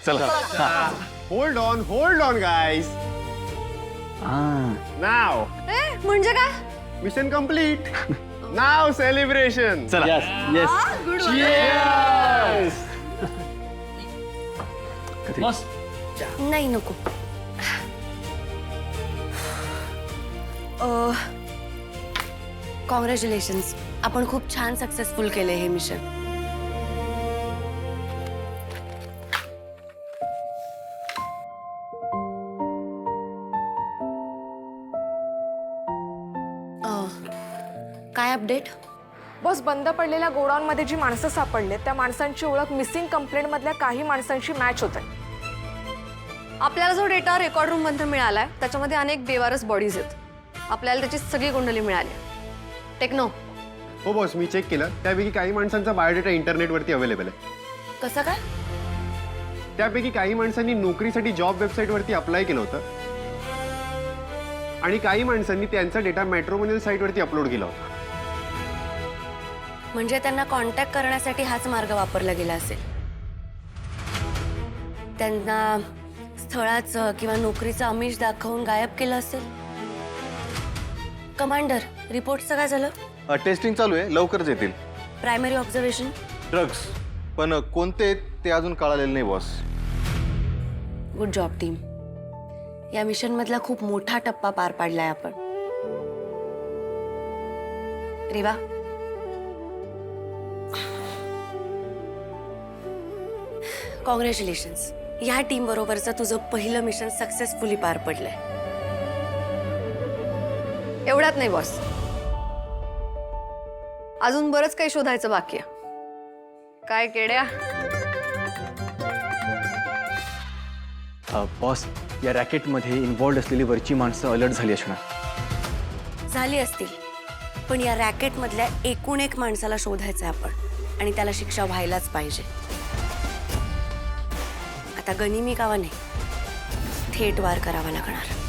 चला hold on guys. Now म्हणजे काय? Mission complete. Now celebration. चला. बस नाही नको. कॉंग्रॅच्युलेशन्स, आपण खूप छान सक्सेसफुल केले हे मिशन. काय अपडेट? बॉस, बंद पडलेल्या गोडाऊनमध्ये जी माणसं सापडले त्या माणसांची ओळख मिसिंग कंप्लेंट मधल्या काही माणसांशी मॅच होत आहे. आपल्याला जो डेटा रेकॉर्ड रूम मधून मिळालाय त्याच्यामध्ये अनेक बेवारस बॉडीज आहेत. आपल्याला त्याची सगळी कुंडली मिळाली. टेक्नो, हो बॉस, मी चेक केलं. त्यापैकी काही माणसांचा बायोडेटा इंटरनेटवरती अवेलेबल आहे. कसं काय? त्यापैकी काही माणसांनी नोकरीसाठी जॉब वेबसाईटवरती अप्लाय केलं होतं आणि काही माणसांनी त्यांचा डेटा मॅट्रोमोनियल साईटवरती अपलोड केला होता. म्हणजे त्यांना कॉन्टॅक्ट करण्यासाठी हाच मार्ग वापरला गेला असेल. त्यांना स्थळाचं किंवा नोकरीचं आमिष दाखवून गायब केलं असेल. कमांडर, रिपोर्टचं काय झालं? टेस्टिंग चालू आहे, लवकरच येतील. Primary observation? ड्रग्स, पण कोणते ते अजून कळालेलं नाही बॉस. Good job team. या मिशन मधला खूप मोठा टप्पा पार पाडलाय आपण. रेवा, कॉंग्रॅच्युलेशन्स. या टीम बरोबरचं तुझं पहिलं मिशन सक्सेसफुली पार पडलंय. एवढ्यात नाही बॉस, अजून बरंच काही शोधायचं बाकी आहे. काय केड्या? बॉस, या रॅकेटमध्ये इन्व्हॉल्ड असलेली वरची माणसं अलर्ट झाली असणार. झाली असतील, पण या रॅकेटमधल्या एकूण एक माणसाला शोधायचंय आपण आणि त्याला शिक्षा व्हायलाच पाहिजे. आता गनिमी कावा नाही, थेट वार करावा लागणार.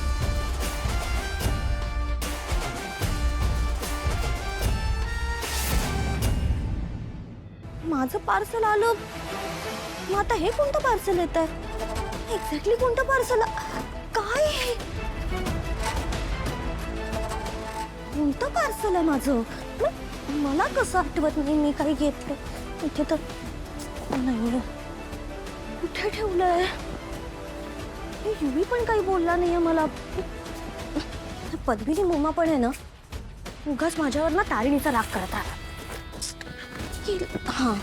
माझं पार्सल आलं. मग आता हे कोणतं पार्सल येत आहे? एक्झॅक्टली कोणतं पार्सल? काय हे? कोणतं पार्सल आहे माझं? मला कसं आठवत नाही मी काही घेतलं. इथे तर नाही. कुठे ठेवलंय? हे युवी पण काही बोलला नाहीये मला. पद्मिनी मोमा पण आहे ना, उगाच माझ्यावर ना तारिणीचा राग करत आला. हां,